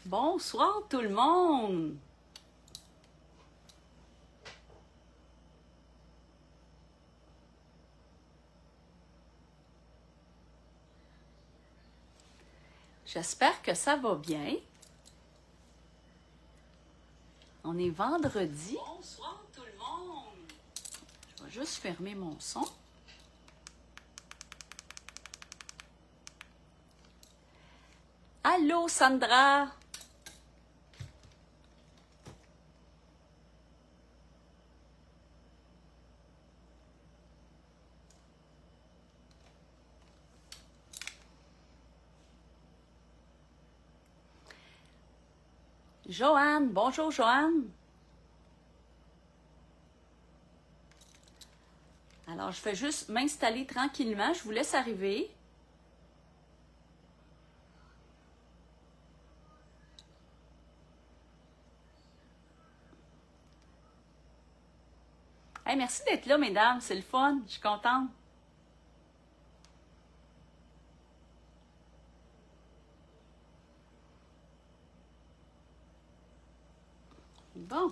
Bonsoir tout le monde! J'espère que ça va bien. On est vendredi. Bonsoir tout le monde! Je vais juste fermer mon son. Allô Sandra! Joanne, bonjour Joanne. Alors, je fais juste m'installer tranquillement. Je vous laisse arriver. Hey, merci d'être là, mesdames. C'est le fun. Je suis contente. Bon.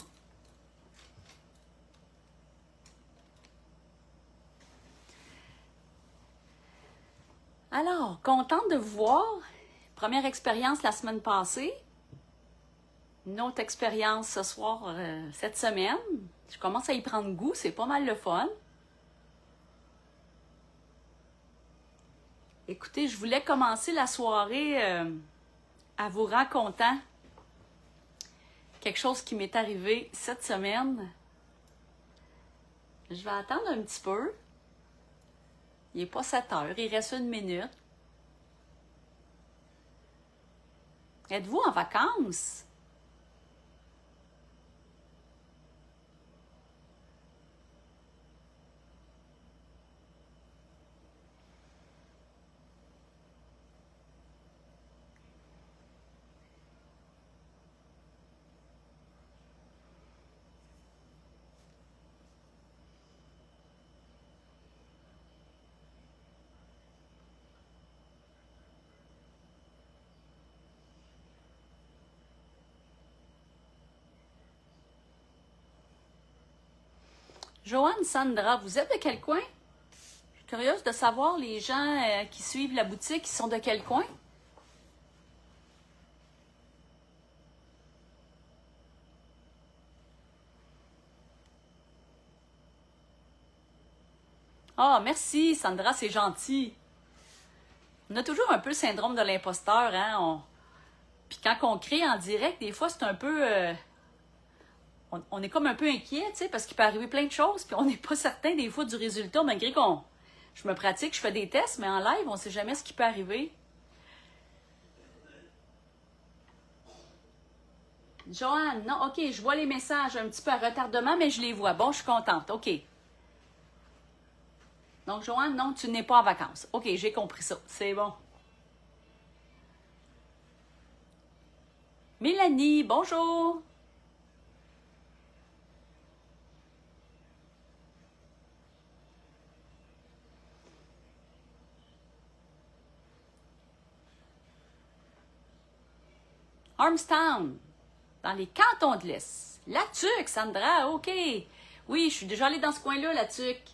Alors, contente de vous voir. Première expérience la semaine passée. Une autre expérience ce soir, cette semaine. Je commence à y prendre goût, c'est pas mal le fun. Écoutez, je voulais commencer la soirée à vous racontant quelque chose qui m'est arrivé cette semaine. Je vais attendre un petit peu. Il n'est pas 7 heures, il reste 1 minute. Êtes-vous en vacances? Joanne, Sandra, vous êtes de quel coin? Je suis curieuse de savoir les gens qui suivent la boutique, qui sont de quel coin? Ah, merci, Sandra, c'est gentil. On a toujours un peu le syndrome de l'imposteur, hein? Puis quand on crée en direct, des fois, c'est un peu... on est comme un peu inquiet, tu sais, parce qu'il peut arriver plein de choses, puis on n'est pas certain des fois du résultat, malgré qu'on... Je me pratique, je fais des tests, mais en live, on ne sait jamais ce qui peut arriver. Joanne, non, OK, je vois les messages un petit peu à retardement, mais je les vois. Bon, je suis contente, OK. Donc, Joanne, non, tu n'es pas en vacances. OK, j'ai compris ça, c'est bon. Mélanie, bonjour. Armstown, dans les cantons de l'Est. La Tuque, Sandra, OK. Oui, je suis déjà allée dans ce coin-là, la Tuque.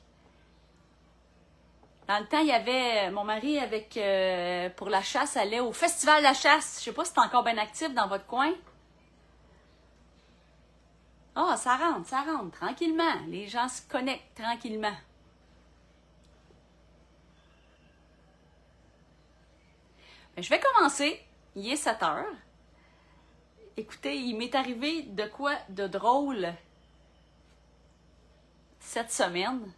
Dans le temps, il y avait mon mari avec pour la chasse, allait au Festival de la chasse. Je sais pas si c'est encore bien actif dans votre coin. Ah, ça rentre, tranquillement. Les gens se connectent tranquillement. Mais je vais commencer. Il est 7 heures. Écoutez, il m'est arrivé de quoi de drôle cette semaine.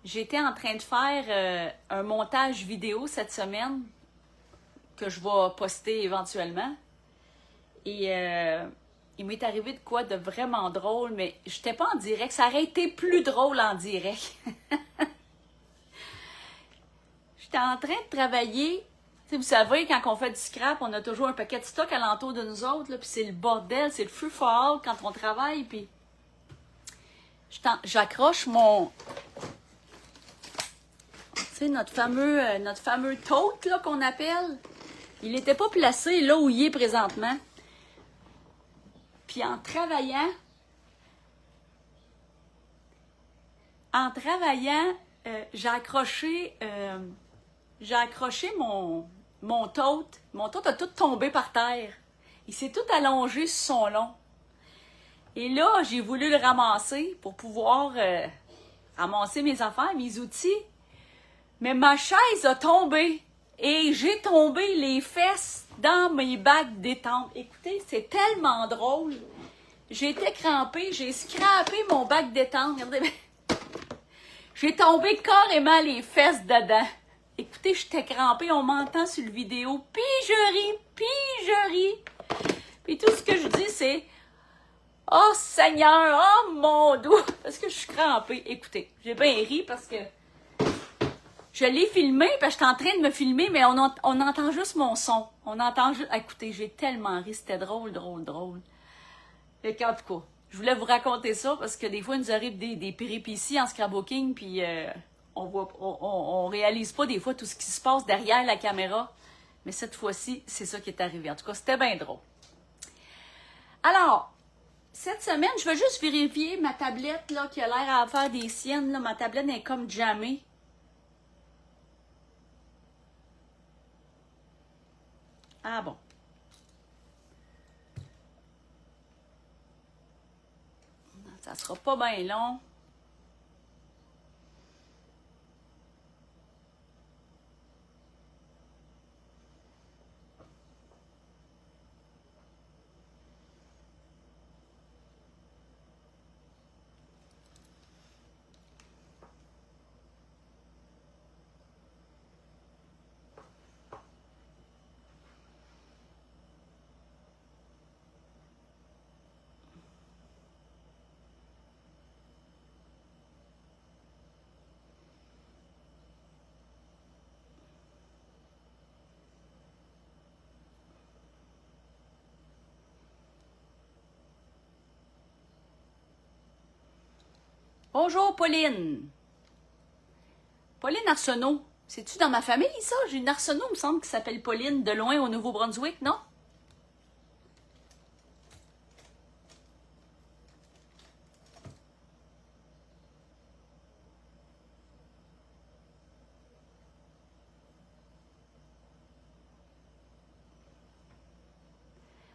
J'étais en train de faire un montage vidéo cette semaine que je vais poster éventuellement. Et il m'est arrivé de quoi de vraiment drôle, mais j'étais pas en direct. Ça aurait été plus drôle en direct. J'étais en train de travailler. Tu sais, vous savez, quand on fait du scrap, on a toujours un paquet de stock alentour de nous autres, là, puis c'est le bordel, c'est le free-for-all quand on travaille, puis j'accroche mon... Tu Tu sais, notre fameux tote là, qu'on appelle, il n'était pas placé là où il est présentement. Puis en travaillant, j'ai accroché mon tote. Mon tote a tout tombé par terre. Il s'est tout allongé sur son long. Et là, j'ai voulu le ramasser pour pouvoir ramasser mes affaires, mes outils. Mais ma chaise a tombé. Et j'ai tombé les fesses dans mes bacs détente. Écoutez, c'est tellement drôle. J'ai été crampée, j'ai scrappé mon bac détente. Regardez, j'ai tombé carrément les fesses dedans. Écoutez, j'étais crampée, on m'entend sur le vidéo. Puis je ris. Puis tout ce que je dis, c'est « Oh Seigneur, oh mon Dieu! » Parce que je suis crampée. Écoutez, j'ai bien ri parce que je l'ai filmé, parce que j'étais en train de me filmer, mais on entend juste mon son. On entend juste... Écoutez, j'ai tellement ri, c'était drôle. Fait qu'en tout cas, je voulais vous raconter ça parce que des fois, il nous arrive des péripéties en scrapbooking, puis on réalise pas des fois tout ce qui se passe derrière la caméra. Mais cette fois-ci, c'est ça qui est arrivé. En tout cas, c'était bien drôle. Alors, cette semaine, je vais juste vérifier ma tablette là, qui a l'air à faire des siennes. Là. Ma tablette est comme jamais. Ah bon. Ça sera pas bien long. Bonjour, Pauline. Pauline Arsenault. C'est-tu dans ma famille, ça? J'ai une Arsenault, il me semble, qui s'appelle Pauline, de loin au Nouveau-Brunswick, non?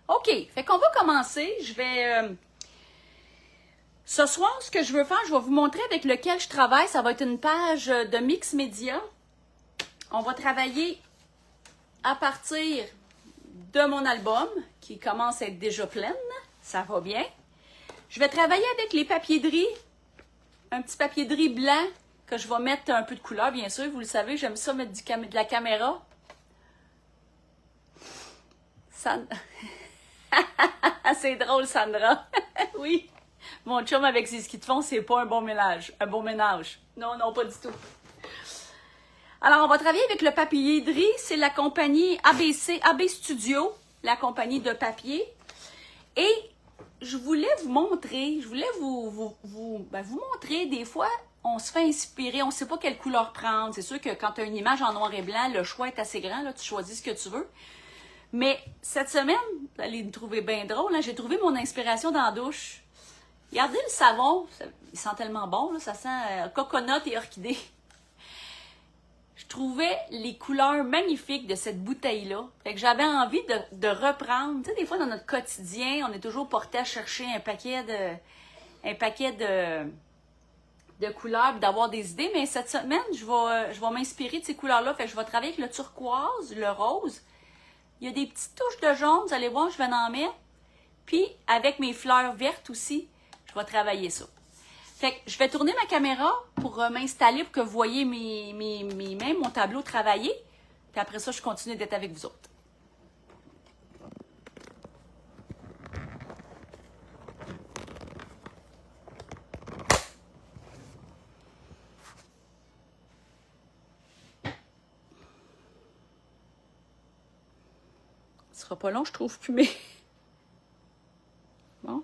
OK, fait qu'on va commencer. Ce soir, ce que je veux faire, je vais vous montrer avec lequel je travaille. Ça va être une page de Mix Media. On va travailler à partir de mon album, qui commence à être déjà pleine. Ça va bien. Je vais travailler avec les papiers de riz. Un petit papier de riz blanc que je vais mettre un peu de couleur, bien sûr. Vous le savez, j'aime ça mettre de la caméra. C'est drôle, Sandra. Oui. Mon chum avec ses skis de fond, c'est pas un bon ménage. Un bon ménage. Non, non, pas du tout. Alors, on va travailler avec le papier de riz. C'est la compagnie AB Studio, la compagnie de papier. Et je voulais vous montrer, vous montrer, des fois, on se fait inspirer, on ne sait pas quelle couleur prendre. C'est sûr que quand tu as une image en noir et blanc, le choix est assez grand, là, tu choisis ce que tu veux. Mais cette semaine, vous allez me trouver bien drôle, hein, j'ai trouvé mon inspiration dans la douche. Regardez le savon, il sent tellement bon, là, ça sent coconut et orchidée. Je trouvais les couleurs magnifiques de cette bouteille-là. Fait que j'avais envie de reprendre. Tu sais, des fois, dans notre quotidien, on est toujours porté à chercher un paquet de couleurs, d'avoir des idées. Mais cette semaine, je vais m'inspirer de ces couleurs-là. Fait que je vais travailler avec le turquoise, le rose. Il y a des petites touches de jaune, vous allez voir, je vais en mettre. Puis, avec mes fleurs vertes aussi, je vais travailler ça. Fait que je vais tourner ma caméra pour m'installer pour que vous voyez mes mains, mon tableau travailler. Puis après ça, je continue d'être avec vous autres. Ce sera pas long, je trouve plus mes... Bon.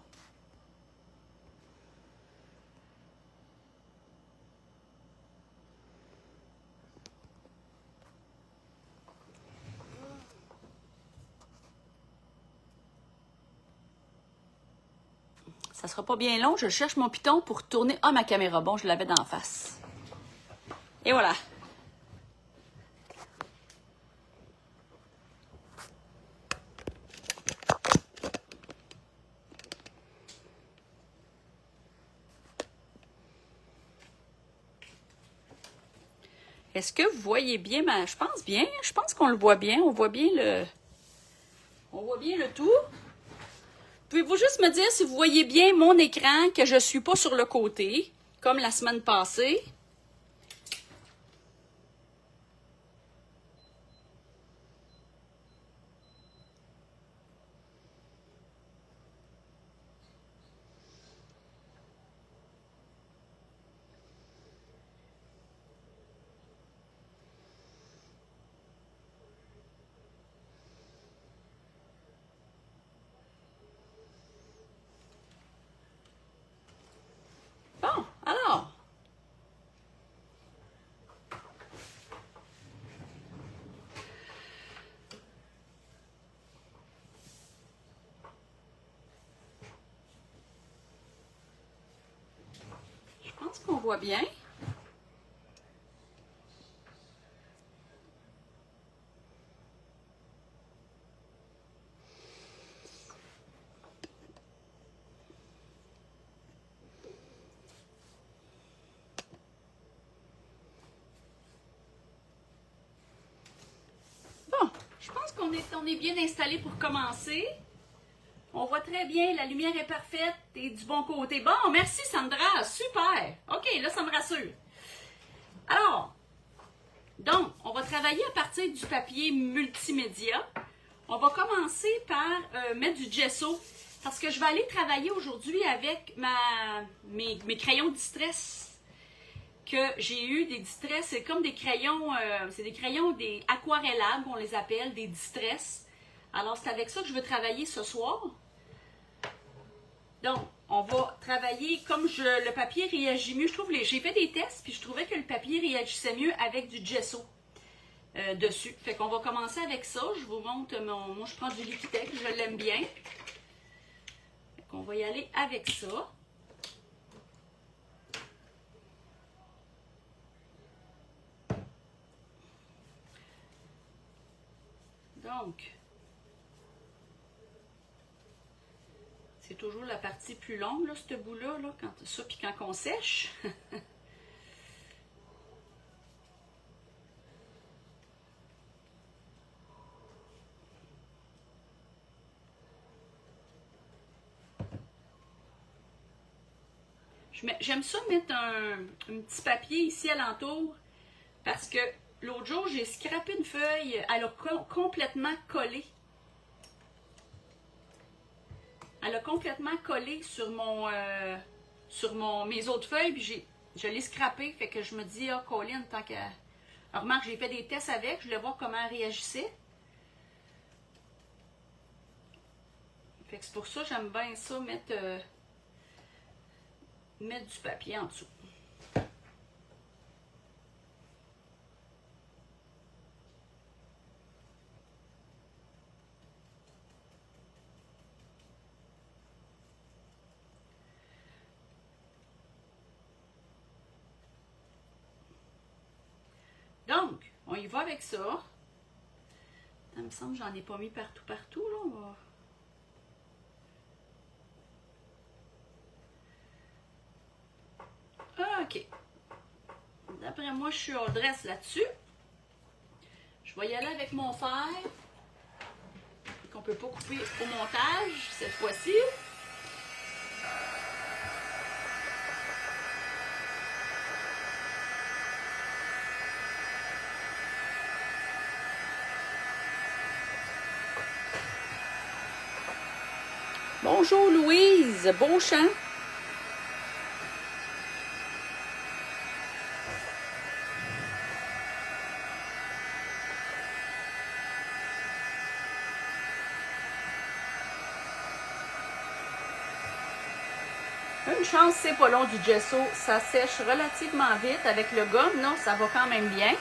Ça sera pas bien long. Je cherche mon piton pour tourner. Ah, ma caméra. Bon, je l'avais d'en face. Et voilà. Est-ce que vous voyez bien je pense bien. Je pense qu'on le voit bien. On voit bien le tout. Pouvez-vous juste me dire si vous voyez bien mon écran, que je ne suis pas sur le côté, comme la semaine passée? Bon, alors. Je pense qu'on voit bien. Bon, je pense qu'on est bien installé pour commencer. On voit très bien, la lumière est parfaite et du bon côté. Bon, merci Sandra, super. OK, là, ça me rassure. Alors, donc, on va travailler à partir du papier multimédia. On va commencer par mettre du gesso parce que je vais aller travailler aujourd'hui avec mes crayons distress que j'ai eu, des distress. C'est comme des crayons, c'est des crayons des aquarellables, on les appelle, des distress. Alors, c'est avec ça que je veux travailler ce soir. Donc, on va travailler comme le papier réagit mieux. Je trouve j'ai fait des tests, puis je trouvais que le papier réagissait mieux avec du gesso dessus. Fait qu'on va commencer avec ça. Je vous montre moi, je prends du Liquitex, je l'aime bien. Fait qu'on va y aller avec ça. Donc, c'est toujours la partie plus longue, là, ce bout-là, là, ça, puis quand on sèche. J'aime ça mettre un petit papier ici alentour parce que l'autre jour, j'ai scrapé une feuille, elle a complètement collé. Elle a complètement collé sur mes autres feuilles, puis je l'ai scrappé, fait que je me dis, ah, Colin, tant qu'à... Alors, remarque, j'ai fait des tests avec, je voulais voir comment elle réagissait. Fait que c'est pour ça que j'aime bien ça, mettre du papier en dessous. Donc, on y va avec ça. Ça me semble que j'en ai pas mis partout, là. OK. D'après moi, je suis au dress là-dessus. Je vais y aller avec mon fer. Qu'on peut pas couper au montage cette fois-ci. Bonjour Louise, Beauchamp. Une chance, c'est pas long du gesso. Ça sèche relativement vite. Avec le gomme, non, ça va quand même bien.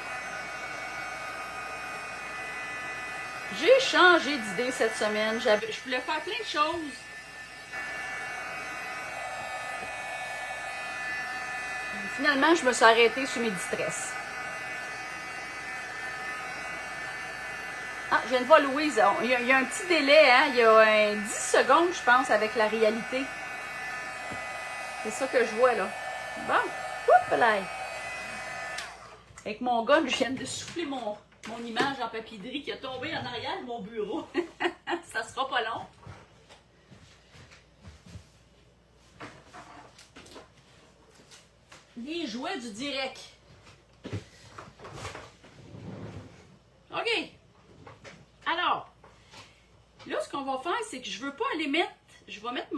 J'ai changé d'idée cette semaine. Je voulais faire plein de choses. Finalement, je me suis arrêtée sur mes distress. Ah, je viens de voir Louise. Il y a un petit délai, hein? Il y a 10 secondes, je pense, avec la réalité. C'est ça que je vois, là. Bon. Oups, là. Avec mon gun, je viens de souffler mon image en papillerie qui a tombé en arrière de mon bureau. Ça sera pas long. Les jouets du direct. OK. Alors, là, ce qu'on va faire, c'est que je veux pas aller mettre... Je vais mettre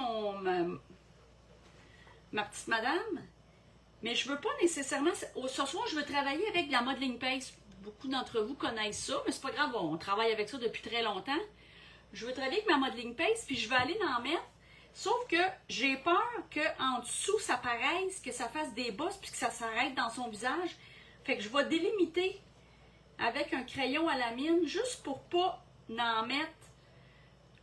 ma petite madame, mais je veux pas nécessairement... Ce soir, je veux travailler avec de la modeling paste. Beaucoup d'entre vous connaissent ça, mais c'est pas grave, on travaille avec ça depuis très longtemps. Je veux travailler avec ma modeling paste, puis je vais aller en mettre. Sauf que j'ai peur qu'en dessous, ça paraisse, que ça fasse des bosses, puis que ça s'arrête dans son visage. Fait que je vais délimiter avec un crayon à la mine, juste pour pas en mettre.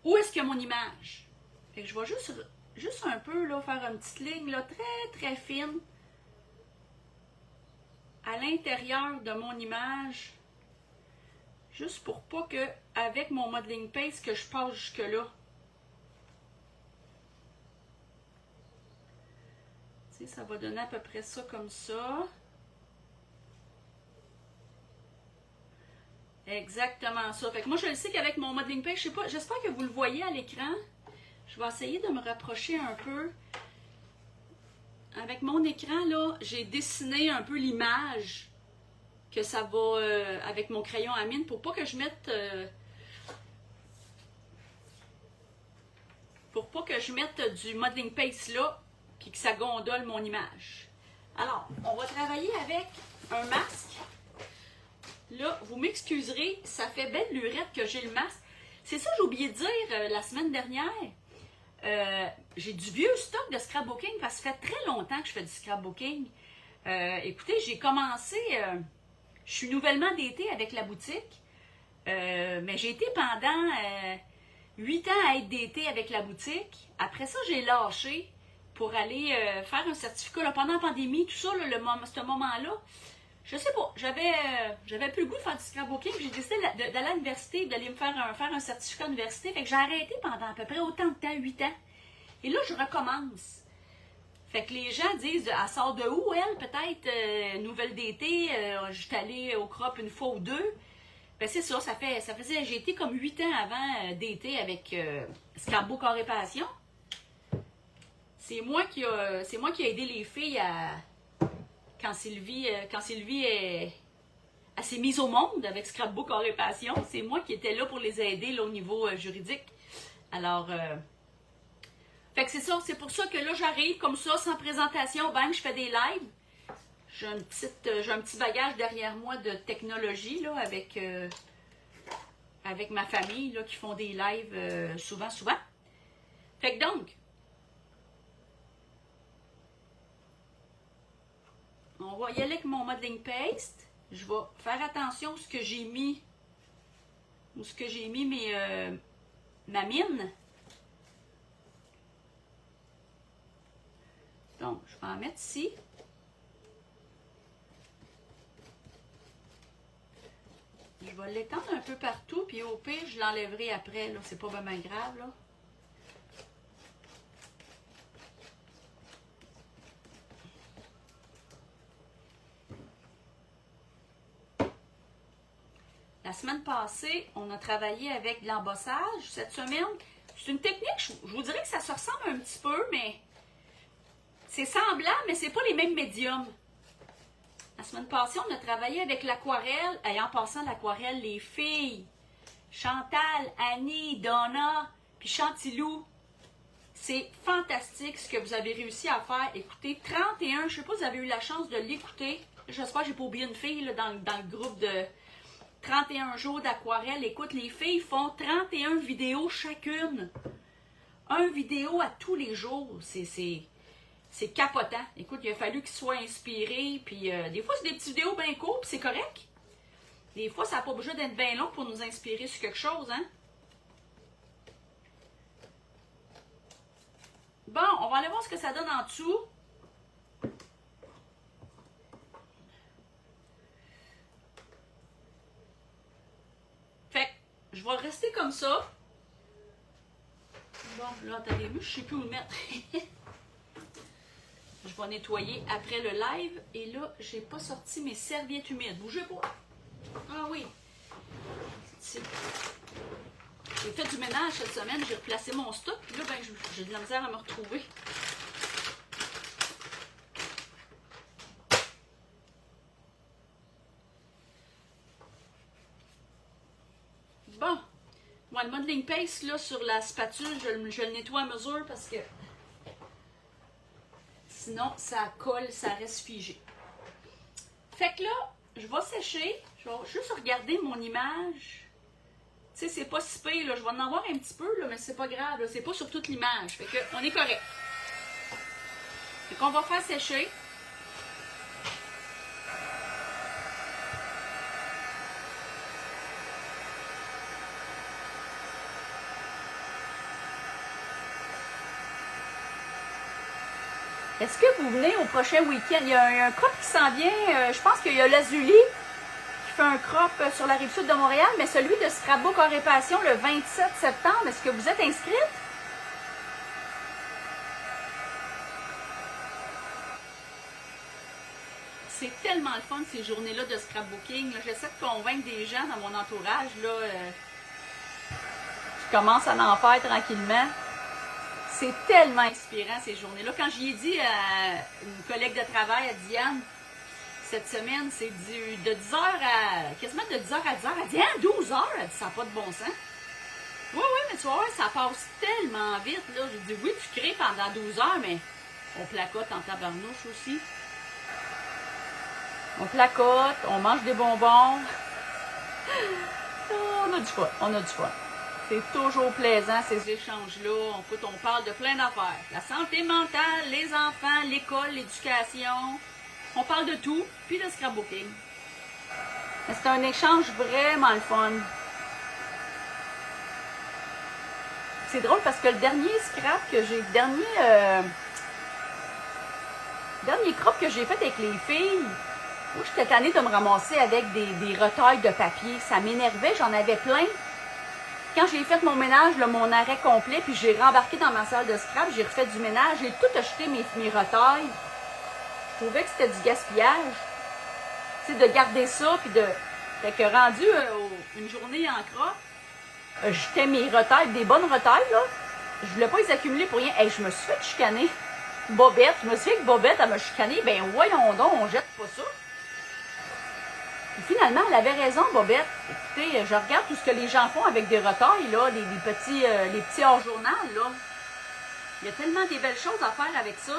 Où est-ce qu'il y a mon image? Fait que je vais juste un peu là, faire une petite ligne là, très très fine à l'intérieur de mon image. Juste pour pas que, avec mon modeling paste, que je passe jusque-là. Tu sais, ça va donner à peu près ça comme ça. Exactement ça. Fait que moi, je le sais qu'avec mon modeling paste, je sais pas, j'espère que vous le voyez à l'écran. Je vais essayer de me rapprocher un peu. Avec mon écran, là, j'ai dessiné un peu l'image que ça va avec mon crayon à mine pour pas que je mette du modeling paste là puis que ça gondole mon image. Alors, on va travailler avec un masque. Là, vous m'excuserez, ça fait belle lurette que j'ai le masque. C'est ça que j'ai oublié de dire la semaine dernière. J'ai du vieux stock de scrapbooking parce que ça fait très longtemps que je fais du scrapbooking. Écoutez, j'ai commencé, je suis nouvellement datée avec la boutique, mais j'ai été pendant 8 ans à être datée avec la boutique. Après ça, j'ai lâché pour aller faire un certificat. Là, pendant la pandémie, tout ça, là, ce moment-là, je sais pas, j'avais plus le goût de faire du scrapbooking. J'ai décidé d'aller à l'université, d'aller me faire un certificat d'université. Fait que j'ai arrêté pendant à peu près autant de temps, 8 ans. Et là, je recommence. Fait que les gens disent, elle sort de où, elle? Peut-être nouvelle d'été, j'étais allée au crop une fois ou deux. Ben c'est ça, j'ai été comme 8 ans avant d'été avec Scrapbook Carré Passion. C'est moi qui ai aidé les filles quand Sylvie s'est mise au monde avec Scrapbook Carré Passion. C'est moi qui étais là pour les aider là, au niveau juridique. Alors, fait que c'est ça, c'est pour ça que là, j'arrive comme ça, sans présentation, bang, je fais des lives. J'ai un petit bagage derrière moi de technologie, là, avec ma famille, là, qui font des lives souvent. Fait que donc, on va y aller avec mon modeling paste. Je vais faire attention à ce que j'ai mis, ma mine. Donc, je vais en mettre ici. Je vais l'étendre un peu partout, puis au pire, je l'enlèverai après, là. C'est pas vraiment grave, là. La semaine passée, on a travaillé avec de l'embossage. Cette semaine, c'est une technique, je vous dirais que ça se ressemble un petit peu, mais c'est semblant, mais c'est pas les mêmes médiums. La semaine passée, on a travaillé avec l'aquarelle. Et en passant l'aquarelle, les filles, Chantal, Annie, Donna, puis Chantilou, c'est fantastique ce que vous avez réussi à faire. Écoutez, 31, je ne sais pas si vous avez eu la chance de l'écouter. J'espère que je n'ai pas oublié une fille là, dans le groupe de 31 jours d'aquarelle. Écoute, les filles font 31 vidéos chacune. Un vidéo à tous les jours. C'est capotant. Écoute, il a fallu qu'ils soient inspirés. Puis des fois, c'est des petites vidéos bien courtes, puis c'est correct. Des fois, ça n'a pas besoin d'être bien long pour nous inspirer sur quelque chose, hein. Bon, on va aller voir ce que ça donne en dessous. vais rester comme ça. Bon, là, attendez, je ne sais plus où le mettre. Je vais nettoyer après le live. Et là, j'ai pas sorti mes serviettes humides. Bougez pas. Ah oui. J'ai fait du ménage cette semaine. J'ai replacé mon stock. Puis là, ben, j'ai de la misère à me retrouver. Bon. Moi, le modeling paste là, sur la spatule, je le nettoie à mesure parce que sinon, ça colle, ça reste figé. Fait que là, je vais sécher. Je vais juste regarder mon image. Tu sais, c'est pas si pire, là. Je vais en avoir un petit peu, là, mais c'est pas grave. C'est pas sur toute l'image. Fait que, on est correct. Fait qu'on va faire sécher. Est-ce que vous venez au prochain week-end? Il y a un crop qui s'en vient. Je pense qu'il y a Lazuli qui fait un crop sur la rive sud de Montréal, mais celui de Scrapbook en réparation le 27 septembre. Est-ce que vous êtes inscrite? C'est tellement le fun ces journées-là de scrapbooking. J'essaie de convaincre des gens dans mon entourage là, qui commencent à en faire tranquillement. C'est tellement inspirant ces journées-là. Quand j'y ai dit à une collègue de travail, à Diane, cette semaine, c'est de 10h à... quasiment de 10h à 10h. Elle dit, hein, 12h? Elle dit, ça n'a pas de bon sens. Oui, mais tu vois, ça passe tellement vite, là. J'ai dit, oui, tu crées pendant 12 heures, mais on placote en tabarnouche aussi. On placote, on mange des bonbons. On a du fun, on a du fun. C'est toujours plaisant, ces échanges-là. On parle de plein d'affaires. La santé mentale, les enfants, l'école, l'éducation. On parle de tout, puis de scrapbooking. C'est un échange vraiment le fun. C'est drôle parce que le dernier scrap que j'ai... dernier crop que j'ai fait avec les filles, moi, j'étais tannée de me ramasser avec des retailles de papier. Ça m'énervait, j'en avais plein. Quand j'ai fait mon ménage, là, mon arrêt complet, puis j'ai rembarqué dans ma salle de scrap, j'ai refait du ménage, j'ai tout acheté mes retailles. Je trouvais que c'était du gaspillage. Tu sais, de garder ça, puis de... Fait que rendu une journée en crop, j'étais mes retailles, des bonnes retailles, là. Je voulais pas les accumuler pour rien. Hey, je me suis fait chicaner. Bobette, je me suis dit que Bobette, elle m'a chicané. Ben voyons donc, on jette pas ça. Et finalement, elle avait raison, Bobette. Écoutez, je regarde tout ce que les gens font avec des retailles, là, les petits hors-journal, là. Il y a tellement des belles choses à faire avec ça.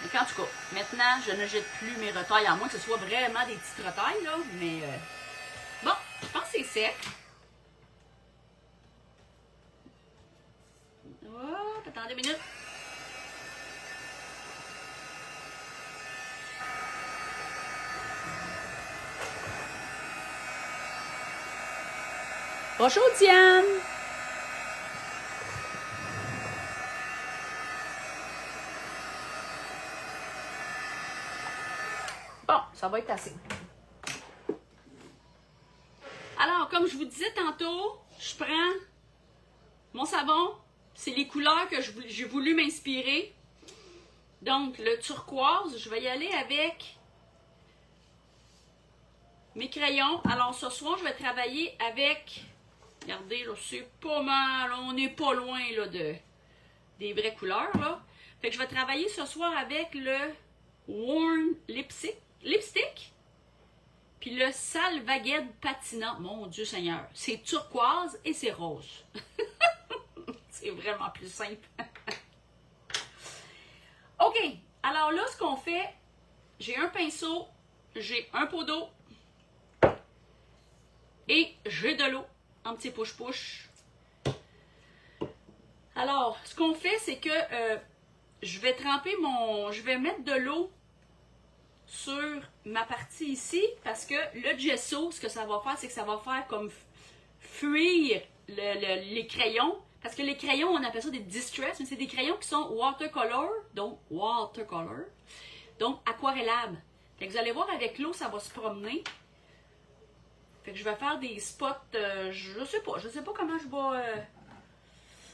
Mais en tout cas, maintenant, je ne jette plus mes retailles, à moins que ce soit vraiment des petites retailles, là. Mais bon, je pense que c'est sec. Oh, attendez une minute. Bonjour Diane! Bon, ça va être assez. Alors, comme je vous disais tantôt, je prends mon savon. C'est les couleurs que j'ai voulu m'inspirer. Donc, le turquoise, je vais y aller avec mes crayons. Alors, ce soir, je vais travailler avec... Regardez, là, c'est pas mal. On n'est pas loin là, des vraies couleurs. Là. Fait que je vais travailler ce soir avec le Worn Lipstick. Puis le Salvaged Patina. Mon Dieu Seigneur. C'est turquoise et c'est rose. C'est vraiment plus simple. OK. Alors là, ce qu'on fait, j'ai un pinceau, j'ai un pot d'eau et j'ai de l'eau. Un petit push-push. Alors, ce qu'on fait, c'est que je vais je vais mettre de l'eau sur ma partie ici, parce que le gesso, ce que ça va faire, c'est que ça va faire comme fuir les crayons. Parce que les crayons, on appelle ça des distress, mais c'est des crayons qui sont watercolor, donc aquarellables. Fait que vous allez voir, avec l'eau, ça va se promener. Fait que je vais faire des spots, je sais pas comment je vais...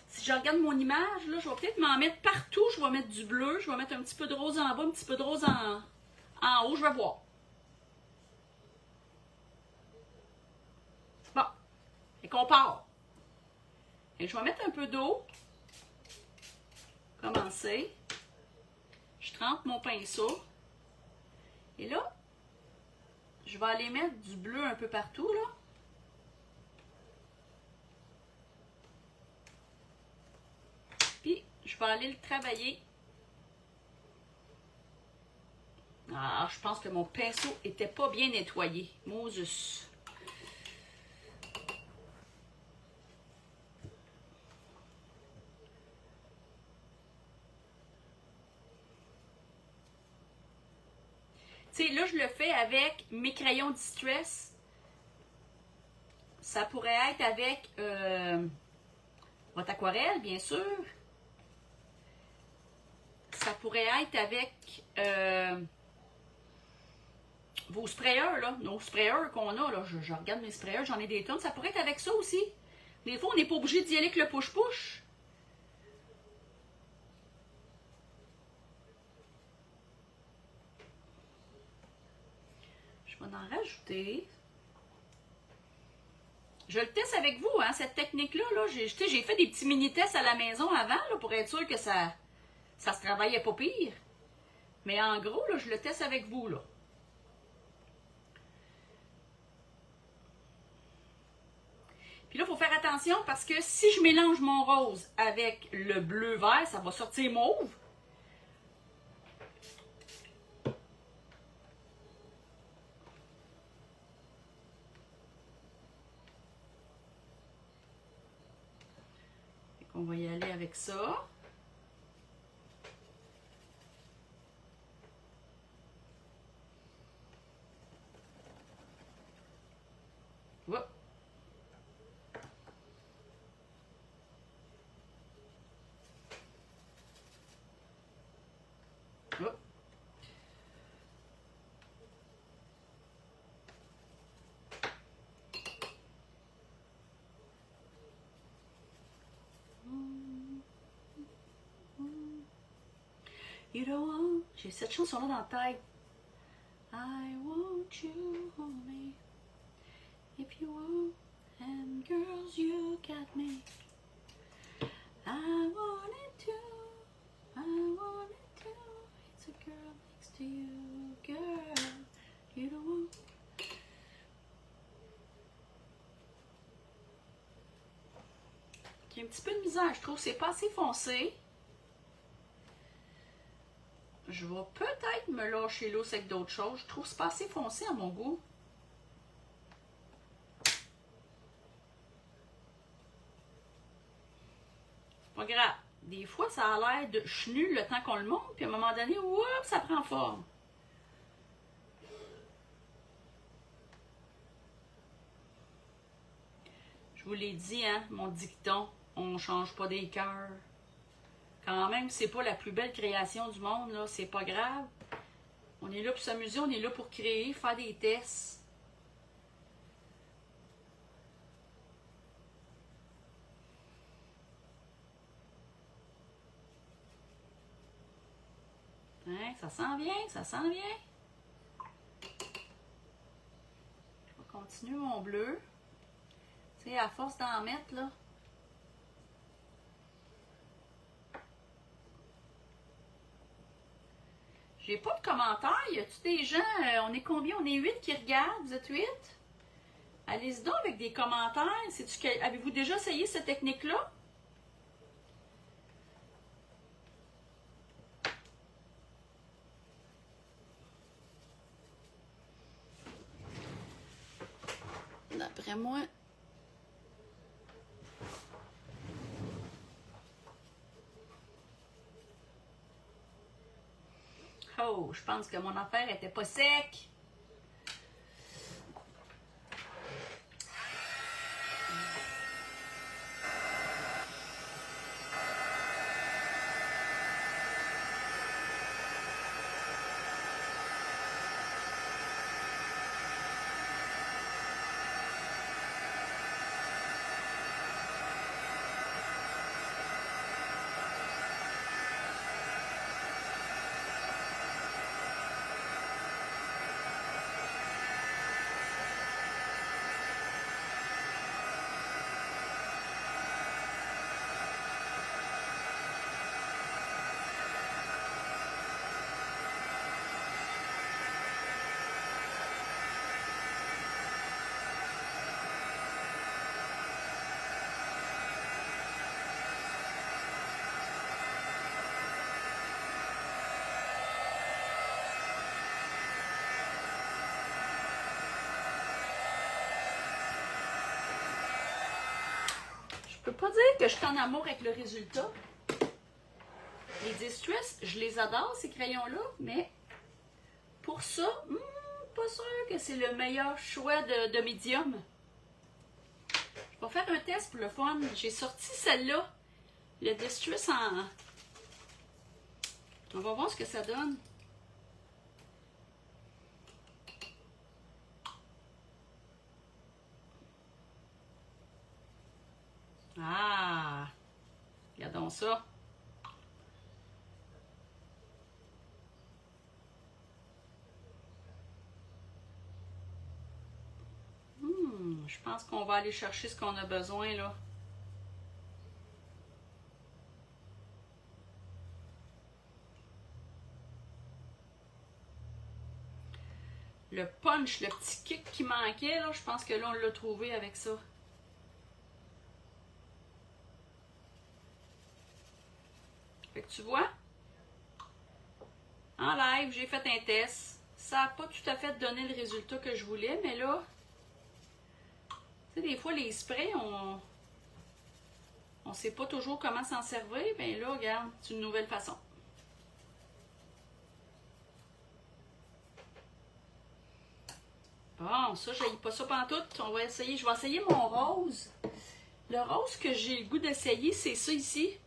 si je regarde mon image, là, je vais peut-être m'en mettre partout. Je vais mettre du bleu, je vais mettre un petit peu de rose en bas, un petit peu de rose en haut, je vais voir. Bon, et qu'on part. Et je vais mettre un peu d'eau. Commencer. Je trempe mon pinceau. Et là, je vais aller mettre du bleu un peu partout, là. Puis, je vais aller le travailler. Ah, je pense que mon pinceau n'était pas bien nettoyé. Moses. Tu sais, là, je le fais avec mes crayons Distress. Ça pourrait être avec votre aquarelle, bien sûr. Ça pourrait être avec vos sprayeurs, là. Nos sprayeurs qu'on a, là. Je regarde mes sprayeurs, j'en ai des tonnes. Ça pourrait être avec ça aussi. Des fois, on n'est pas obligé d'y aller avec le push-push. Je vais en rajouter. Je le teste avec vous, hein, cette technique-là. Là. J'ai fait des petits mini-tests à la maison avant là, pour être sûr que ça se travaillait pas pire. Mais en gros, là, je le teste avec vous. Là. Puis là, il faut faire attention parce que si je mélange mon rose avec le bleu-vert, ça va sortir mauve. On va y aller avec ça. Hop. Hop. You don't want... J'ai cette chanson-là dans la tête. I want you, homie. If you want, and girls, you got me. I want it too. I want it too. It's a girl next to you, girl. You don't want. J'ai un petit peu de misère, je trouve que c'est pas assez foncé. Je vais peut-être me lâcher l'eau avec d'autres choses. Je trouve que c'est pas assez foncé à mon goût. C'est pas grave. Des fois, ça a l'air de chenu le temps qu'on le monte, puis à un moment donné, oups, ça prend forme. Je vous l'ai dit, hein, mon dicton, on ne change pas des cœurs. Quand même, c'est pas la plus belle création du monde, là, c'est pas grave. On est là pour s'amuser, on est là pour créer, faire des tests. Hein, ça sent bien, ça sent bien. Je vais continuer mon bleu. Tu sais, à force d'en mettre, là. J'ai pas de commentaires. Y a-tu des gens, on est combien? On est 8 qui regardent. Vous êtes 8? Allez-y donc avec des commentaires. Avez-vous déjà essayé cette technique-là? D'après moi... Oh, je pense que mon affaire était pas sec. peux pas dire que je suis en amour avec le résultat. Les Distress, je les adore, ces crayons-là, mais pour ça, pas sûr que c'est le meilleur choix de médium. Je vais faire un test pour le fun. J'ai sorti celle-là, le Distress en... On va voir ce que ça donne. Ah! Regardons ça. Je pense qu'on va aller chercher ce qu'on a besoin, là. Le punch, le petit kick qui manquait, là, je pense que là, on l'a trouvé avec ça. Fait que tu vois, en live, j'ai fait un test. Ça n'a pas tout à fait donné le résultat que je voulais, mais là, tu sais, des fois, les sprays, on ne sait pas toujours comment s'en servir. Bien là, regarde, c'est une nouvelle façon. Bon, ça, je n'aille pas ça pantoute. On va essayer. Je vais essayer mon rose. Le rose que j'ai le goût d'essayer, c'est ça ici.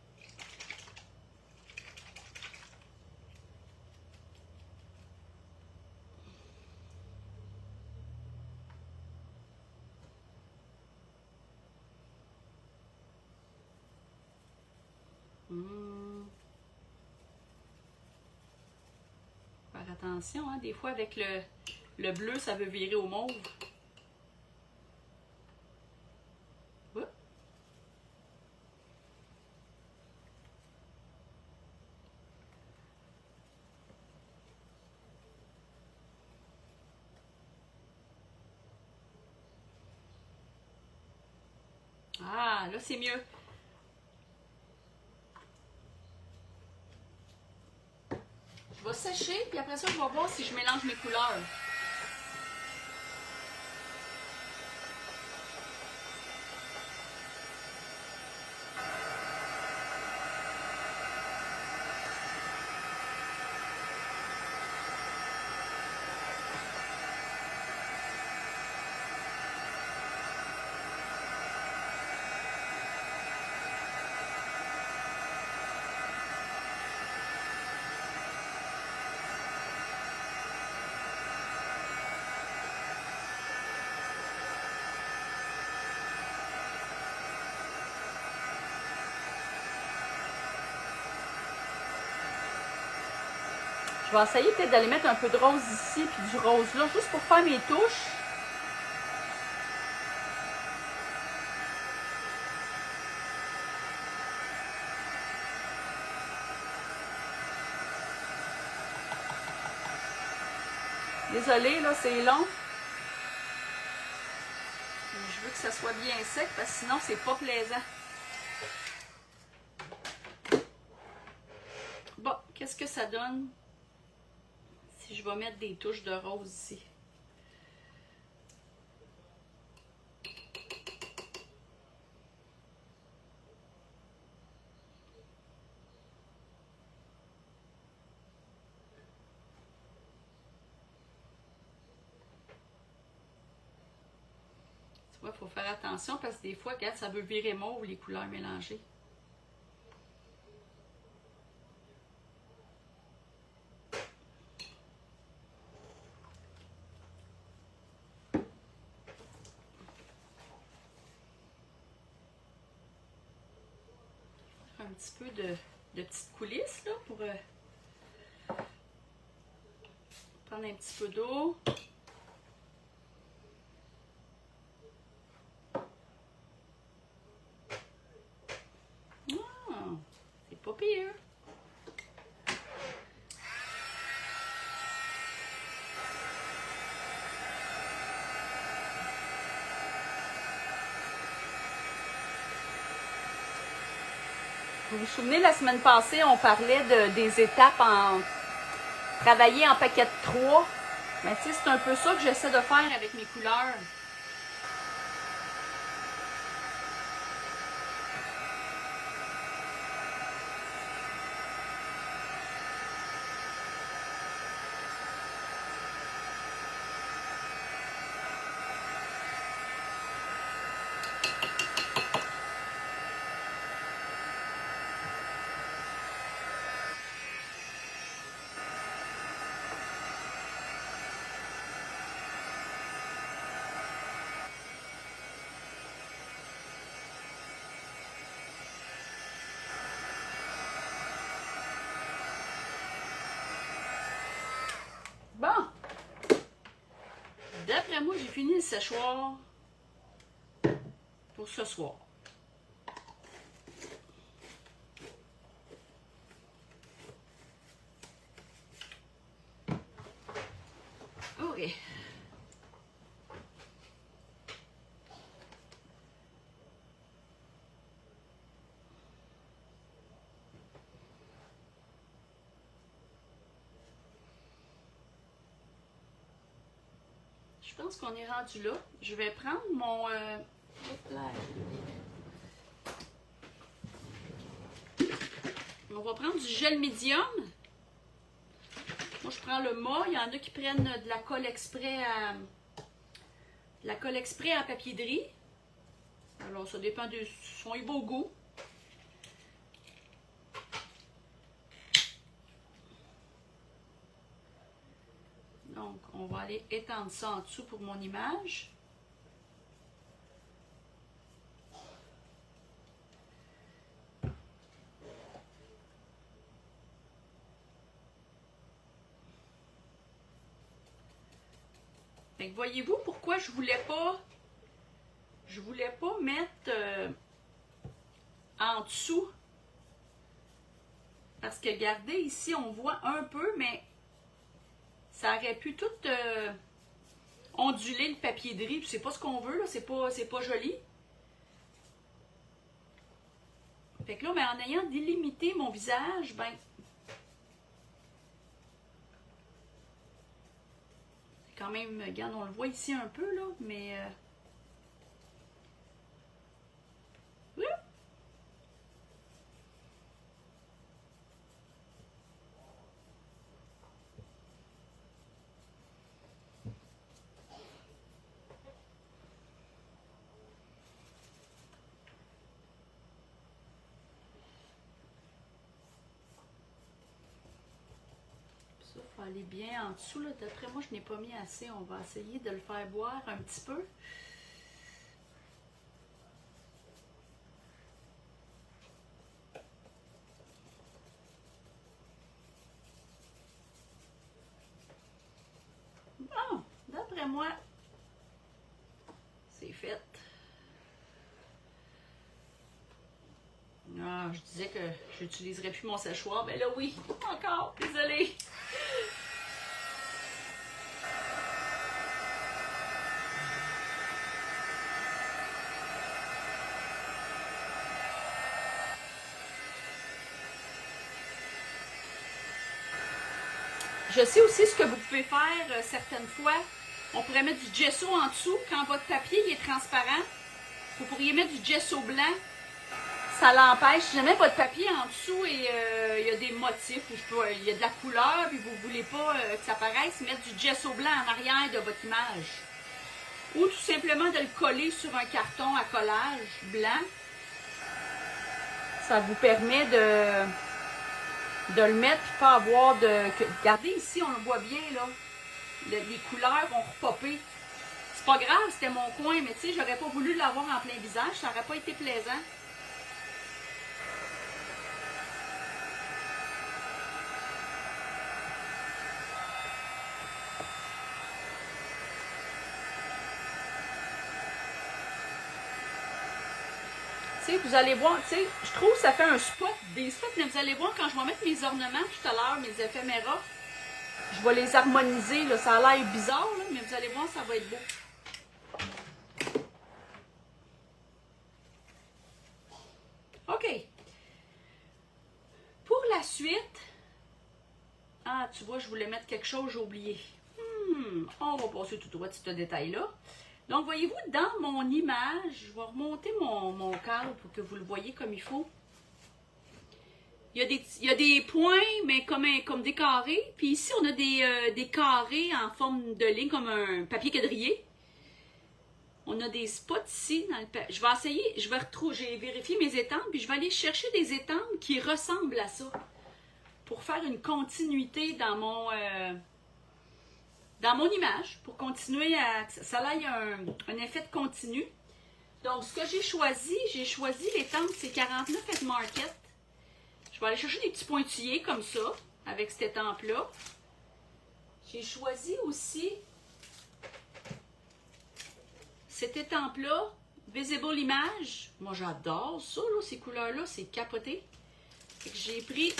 Faire attention, hein. Des fois, avec le bleu, ça veut virer au mauve. Oups. Ah, là, c'est mieux. Je vais sécher, puis après ça, je vais voir si je mélange mes couleurs. Je vais essayer peut-être d'aller mettre un peu de rose ici, puis du rose là, juste pour faire mes touches. Désolée, là, c'est long. Je veux que ça soit bien sec, parce que sinon, c'est pas plaisant. Bon, qu'est-ce que ça donne si je vais mettre des touches de rose ici? Il faut faire attention parce que des fois, regarde, ça veut virer mauve les couleurs mélangées. Un petit peu de petites coulisses là pour prendre un petit peu d'eau. C'est pas pire. Vous vous souvenez, la semaine passée, on parlait des étapes en travailler en paquet de 3. Mais tu sais, c'est un peu ça que j'essaie de faire avec mes couleurs. D'après moi, j'ai fini le séchoir pour ce soir. OK. Je pense qu'on est rendu là. Je vais prendre mon... On va prendre du gel médium. Moi, je prends le mât. Il y en a qui prennent de la colle exprès à... La colle exprès à papier de riz. Alors, ça dépend de son beau goût. Donc, on va aller étendre ça en dessous pour mon image. Fait que voyez-vous pourquoi je voulais pas mettre en dessous. Parce que regardez ici, on voit un peu, mais ça aurait pu tout onduler le papier de riz. C'est pas ce qu'on veut, là. C'est pas joli. Fait que là, mais en ayant délimité mon visage, ben, quand même, regarde, on le voit ici un peu, là, mais... Oui. Ça, il faut aller bien en dessous, là. D'après moi, je n'ai pas mis assez. On va essayer de le faire boire un petit peu. Bon, d'après moi, c'est fait. Ah, je disais que j'utiliserais plus mon séchoir. Ben là, oui, encore, désolée. Je sais aussi ce que vous pouvez faire certaines fois. On pourrait mettre du gesso en dessous. Quand votre papier est transparent, vous pourriez mettre du gesso blanc. Ça l'empêche. Si jamais votre papier en dessous et il y a des motifs, ou il y a de la couleur, puis vous ne voulez pas que ça paraisse, mettre du gesso blanc en arrière de votre image. Ou tout simplement de le coller sur un carton à collage blanc. Ça vous permet de le mettre et pas avoir de... Regardez ici, on le voit bien, là. Les couleurs vont repopper. C'est pas grave, c'était mon coin, mais tu sais, j'aurais pas voulu l'avoir en plein visage, ça aurait pas été plaisant. Tu sais, vous allez voir, tu sais, je trouve que ça fait un spot, des spots, mais vous allez voir quand je vais mettre mes ornements tout à l'heure, mes éphéméras, je vais les harmoniser, là, ça a l'air bizarre, là, mais vous allez voir, ça va être beau. OK. Pour la suite, ah, tu vois, je voulais mettre quelque chose, j'ai oublié. On va passer tout droit de ce détail-là. Donc, voyez-vous, dans mon image, je vais remonter mon cadre pour que vous le voyez comme il faut. Il y a des points, mais comme des carrés. Puis ici, on a des carrés en forme de ligne, comme un papier quadrillé. On a des spots ici. Je vais essayer, j'ai vérifié mes étampes, puis je vais aller chercher des étampes qui ressemblent à ça. Pour faire une continuité dans mon image, pour continuer à... Ça ait un effet de continu. Donc, ce que j'ai choisi l'étampe, c'est 49 at Market. Je vais aller chercher des petits pointillés comme ça, avec cette étampe-là. J'ai choisi aussi cette étampe-là, Visible Image, moi j'adore ça, là, ces couleurs-là, c'est capoté. J'ai pris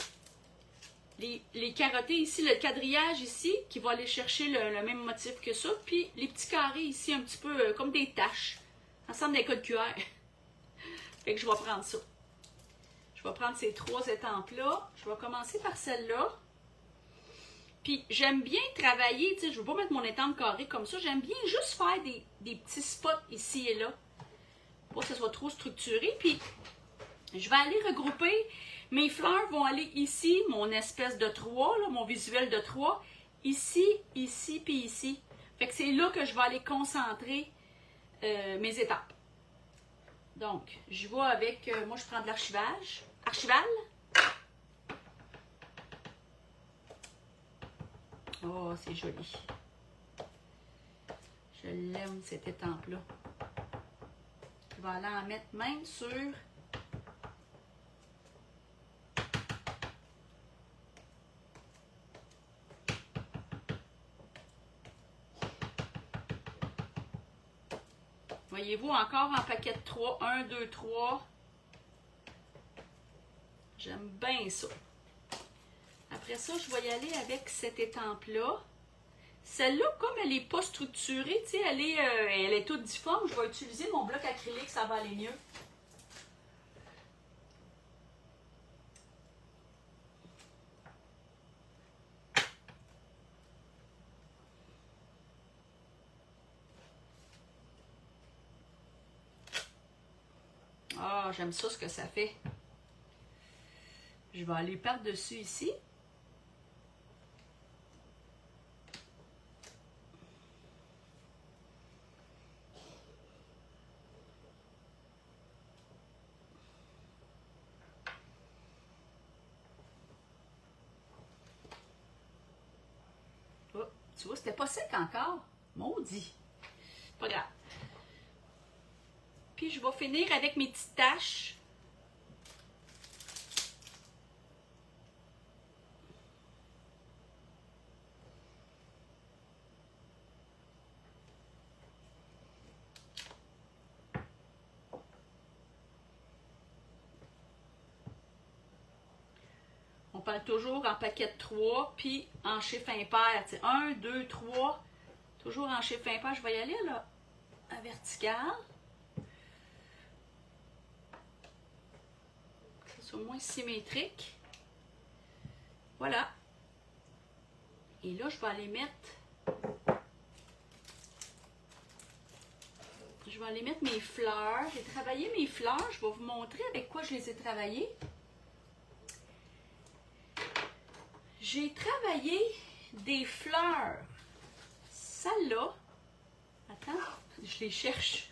les carottés ici, le quadrillage ici, qui va aller chercher le même motif que ça, puis les petits carrés ici, un petit peu comme des taches. Ça ressemble à des codes QR. Fait que je vais prendre ça. Je vais prendre ces 3 étampes-là. Je vais commencer par celle-là. Puis j'aime bien travailler, tu sais, je ne veux pas mettre mon étampe carrée comme ça. J'aime bien juste faire des petits spots ici et là. Pour que ce soit trop structuré. Puis je vais aller regrouper. Mes fleurs vont aller ici, mon espèce de 3, là, mon visuel de 3. Ici, ici, puis ici. Fait que c'est là que je vais aller concentrer mes étapes. Donc, je vais avec, moi je prends de l'archivage. Archival. Oh, c'est joli. Je l'aime, cette étampe-là. Je vais aller en mettre même sur... Voyez-vous, encore en paquet de 3. 1, 2, 3. J'aime bien ça. Après ça, je vais y aller avec cette étampe-là. Celle-là, comme elle n'est pas structurée, tu sais, elle est toute difforme, je vais utiliser mon bloc acrylique, ça va aller mieux. Ah, j'aime ça, ce que ça fait. Je vais aller par-dessus ici. Oh, tu vois, c'était pas sec encore. Maudit. Pas grave. Puis je vais finir avec mes petites taches. On parle toujours en paquet de 3, puis en chiffre impair. 1, 2, 3. Toujours en chiffre impair. Je vais y aller là, à vertical. Que ce soit moins symétrique. Voilà. Et là, je vais aller mettre... Je vais aller mettre mes fleurs. J'ai travaillé mes fleurs. Je vais vous montrer avec quoi je les ai travaillées. J'ai travaillé des fleurs. Celle-là. Attends, je les cherche.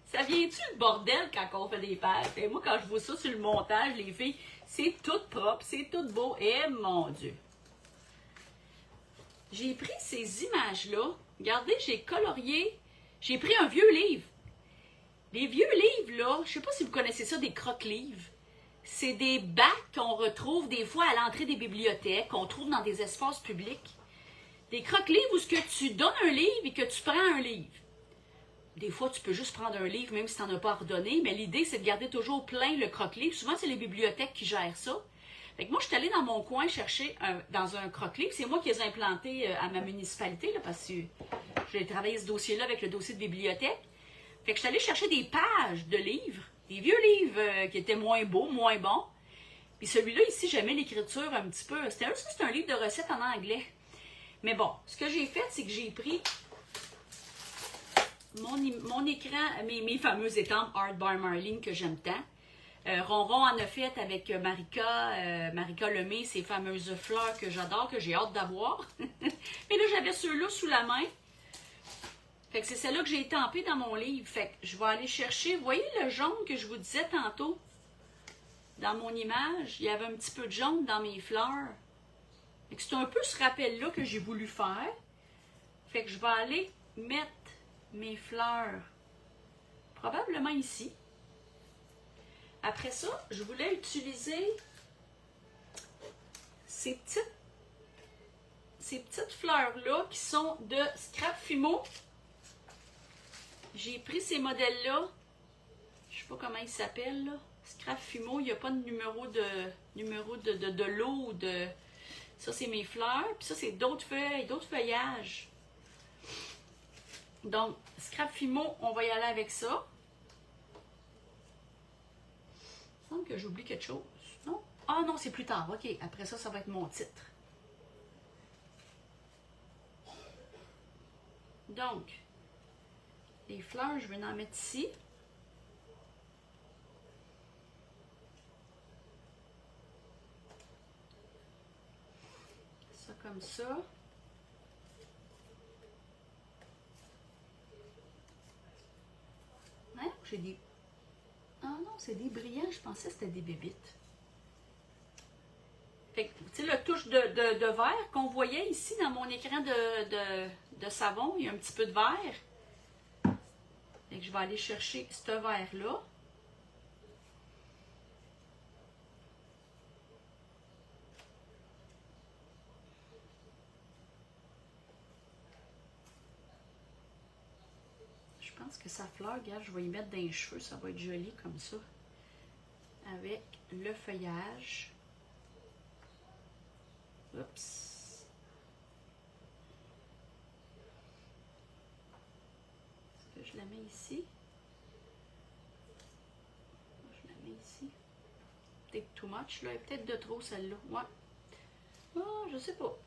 Ça vient-tu le bordel quand on fait des paires? Et moi, quand je vois ça sur le montage, les filles, c'est tout propre, c'est tout beau. Et mon Dieu! J'ai pris ces images-là. Regardez, j'ai colorié. J'ai pris un vieux livre. Les vieux livres, là, je ne sais pas si vous connaissez ça, des croque-livres. C'est des bacs qu'on retrouve des fois à l'entrée des bibliothèques, qu'on trouve dans des espaces publics. Des croque-livres où ce que tu donnes un livre et que tu prends un livre. Des fois, tu peux juste prendre un livre, même si tu n'en as pas ordonné, mais l'idée, c'est de garder toujours plein le croque-livre. Souvent, c'est les bibliothèques qui gèrent ça. Fait que moi, je suis allée dans mon coin chercher dans un croque-livre. C'est moi qui les ai implantés à ma municipalité, là, parce que j'ai travaillé ce dossier-là avec le dossier de bibliothèque. Fait que je suis allée chercher des pages de livres, des vieux livres qui étaient moins beaux, moins bons. Puis celui-là, ici, j'aimais l'écriture un petit peu. C'est un livre de recettes en anglais. Mais bon, ce que j'ai fait, c'est que j'ai pris mon écran, mes fameuses étampes Art by Marlene que j'aime tant. Ronron en a fait avec Marika Lemay, ces fameuses fleurs que j'adore, que j'ai hâte d'avoir. Mais là, j'avais ceux-là sous la main. Fait que c'est celle-là que j'ai étampée dans mon livre. Fait que je vais aller chercher. Vous voyez le jaune que je vous disais tantôt? Dans mon image, il y avait un petit peu de jaune dans mes fleurs. Fait que c'est un peu ce rappel-là que j'ai voulu faire. Fait que je vais aller mettre mes fleurs probablement ici. Après ça, je voulais utiliser ces petites fleurs-là qui sont de Scrap Fimo. J'ai pris ces modèles-là. Je sais pas comment ils s'appellent, là. Scrap Fumo, il n'y a pas de numéro de lot ou de... Ça, c'est mes fleurs. Puis ça, c'est d'autres feuilles, d'autres feuillages. Donc, Scrap Fumo, on va y aller avec ça. Il me semble que j'oublie quelque chose. Non? Ah non, c'est plus tard. OK, après ça, ça va être mon titre. Donc, les fleurs, je vais en mettre ici. Ça comme ça. Hein? J'ai des... Ah non, c'est des brillants. Je pensais que c'était des bébites. Fait que, tu sais, le touche de verre qu'on voyait ici dans mon écran de savon, il y a un petit peu de verre. Fait que je vais aller chercher ce verre-là. Je pense que sa fleur, regarde, je vais y mettre dans les cheveux, ça va être joli comme ça. Avec le feuillage. Oups. Est-ce que je la mets ici? Je la mets ici. Peut-être too much, là. Et peut-être de trop, celle-là. Ouais. Ah, je sais pas.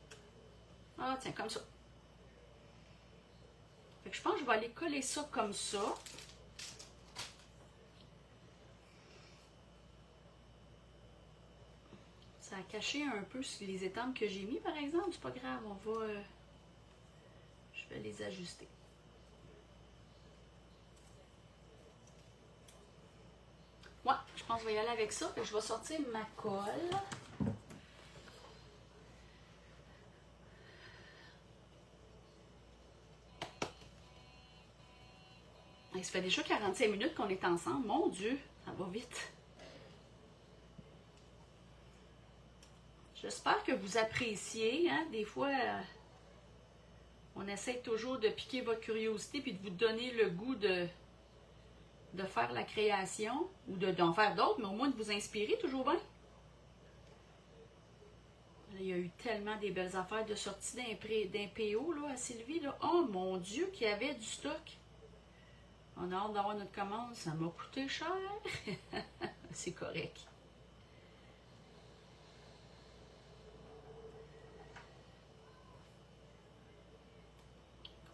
Ah, tiens, comme ça. Fait que je pense que je vais aller coller ça comme ça. Ça a caché un peu les étampes que j'ai mis, par exemple. C'est pas grave, on va... je vais les ajuster. Ouais, je pense que je vais y aller avec ça. Fait que je vais sortir ma colle. Ça fait déjà 45 minutes qu'on est ensemble. Mon Dieu, ça va vite. J'espère que vous appréciez. Hein? Des fois, on essaie toujours de piquer votre curiosité puis de vous donner le goût de faire la création ou d'en faire d'autres, mais au moins de vous inspirer toujours bien. Il y a eu tellement des belles affaires de sortie d'un PO là, à Sylvie. Là. Oh mon Dieu, qu'il y avait du stock. On a hâte d'avoir notre commande. Ça m'a coûté cher. C'est correct.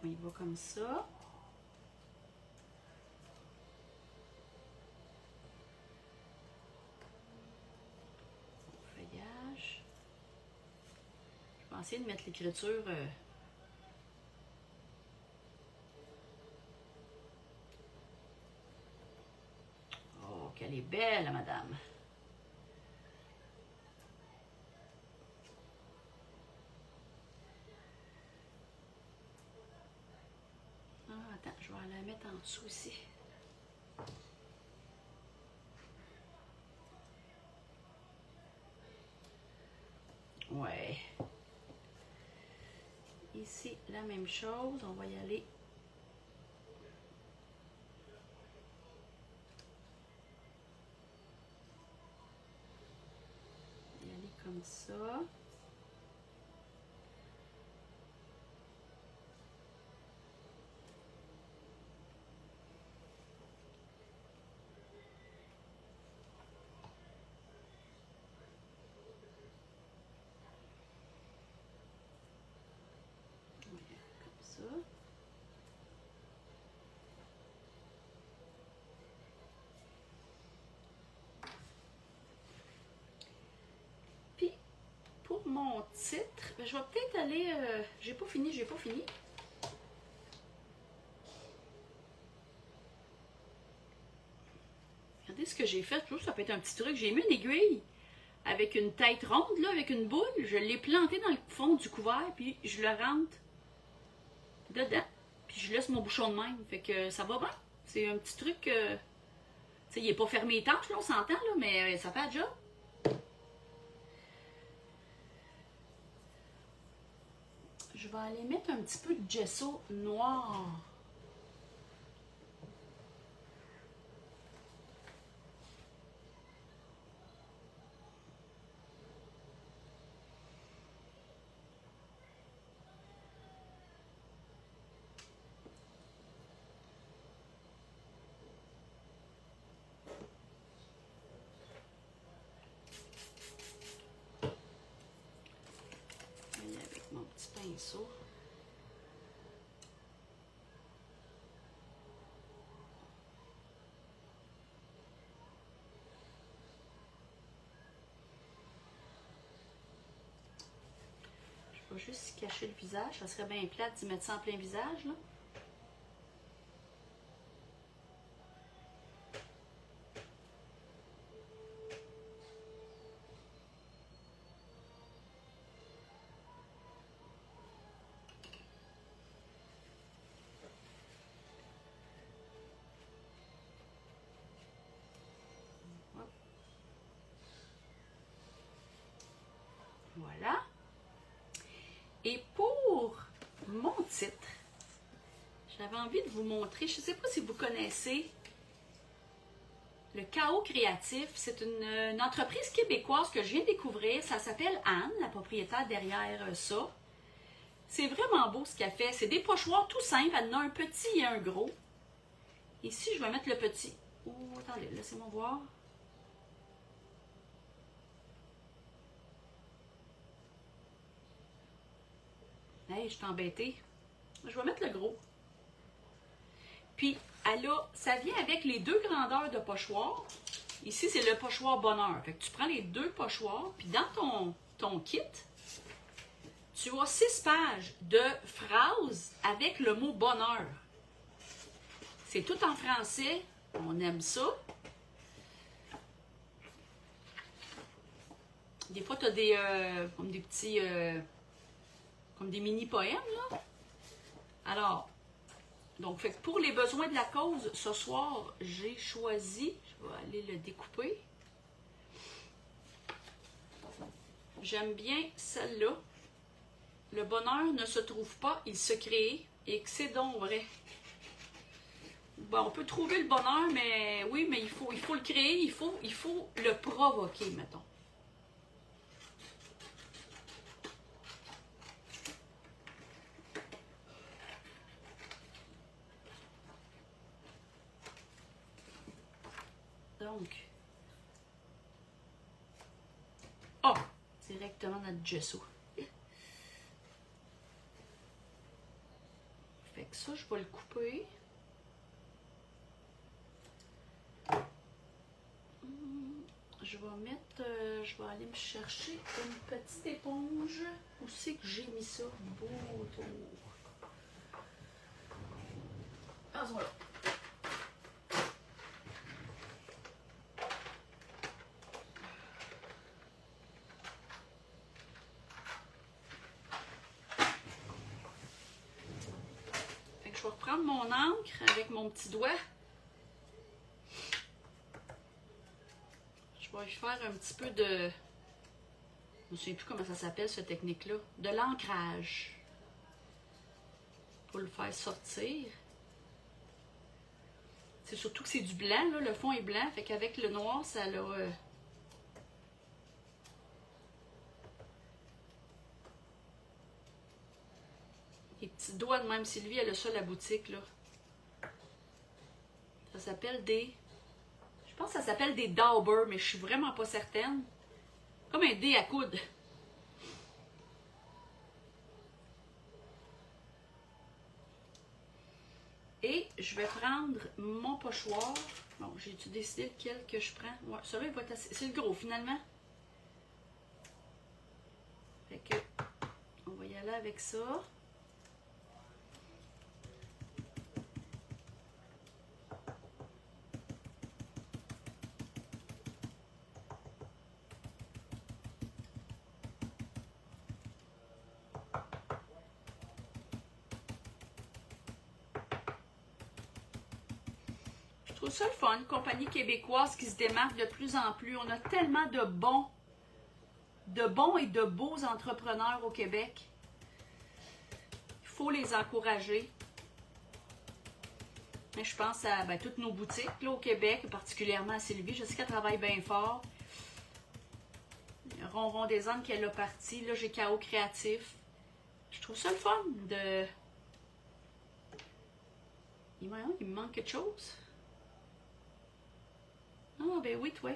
On y va comme ça. Feuillage. Je vais essayer de mettre l'écriture... Oh, qu'elle est belle, la madame. Ah, attends, je vais la mettre en dessous aussi. Ouais. Ici, la même chose. On va y aller. Y aller comme ça. Puis, pour mon titre, je vais peut-être aller... j'ai pas fini. Regardez ce que j'ai fait. Ça peut être un petit truc. J'ai mis une aiguille avec une tête ronde, là, avec une boule. Je l'ai plantée dans le fond du couvert, puis je le rentre dedans. Puis je laisse mon bouchon de même. Fait que ça va bien. C'est un petit truc... tu sais, il n'est pas fermé étanche, là, on s'entend, là, mais ça fait déjà. Je vais aller mettre un petit peu de gesso noir ça. Je vais juste cacher le visage. Ça serait bien plate d'y mettre ça en plein visage, là. Voilà. Et pour mon titre, j'avais envie de vous montrer, je ne sais pas si vous connaissez le Chaos Créatif. C'est une entreprise québécoise que je viens de découvrir. Ça s'appelle Anne, la propriétaire derrière ça. C'est vraiment beau ce qu'elle fait. C'est des pochoirs tout simples. Elle en a un petit et un gros. Ici, je vais mettre le petit. Oh, attendez, laissez-moi voir. Hey, je suis embêtée. Je vais mettre le gros. Puis, ça vient avec les deux grandeurs de pochoir. Ici, c'est le pochoir bonheur. Fait que tu prends les deux pochoirs, puis dans ton kit, tu as 6 pages de phrases avec le mot bonheur. C'est tout en français. On aime ça. Des fois, tu as comme des petits... comme des mini-poèmes, là. Alors, donc, fait que pour les besoins de la cause, ce soir, j'ai choisi, je vais aller le découper. J'aime bien celle-là. Le bonheur ne se trouve pas, il se crée, et que c'est donc vrai. Bon, on peut trouver le bonheur, mais oui, mais il faut le créer, il faut le provoquer, mettons. Donc, oh, directement dans le gesso. Fait que ça, je vais le couper. Je vais mettre, je vais aller me chercher une petite éponge. Où c'est que j'ai mis ça? Beau tour. Ah, voilà. Fait que je vais reprendre mon encre avec mon petit doigt. Je vais faire un petit peu de... Je ne me souviens plus comment ça s'appelle, cette technique-là. De l'ancrage. Pour le faire sortir. C'est surtout que c'est du blanc, là. Le fond est blanc. Fait qu'avec le noir, ça a... Les petits doigts de même Sylvie, elle a ça à la boutique, là. Ça s'appelle des... Je pense que ça s'appelle des Dauber, mais je suis vraiment pas certaine. Comme un dé à coudre. Et je vais prendre mon pochoir. Bon, j'ai-tu décidé lequel que je prends? Ouais, celui-là, il va être assez... C'est le gros, finalement. Fait que, on va y aller avec ça. Je trouve ça le fun, une compagnie québécoise qui se démarque de plus en plus. On a tellement de bons et de beaux entrepreneurs au Québec. Il faut les encourager. Mais je pense à toutes nos boutiques là, au Québec, particulièrement à Sylvie. Je sais qu'elle travaille bien fort. Ronron des Andes qu'elle a parti. Là, j'ai Chaos Créatif. Je trouve ça le fun de... Il me manque quelque chose. Ah, ben oui, toi.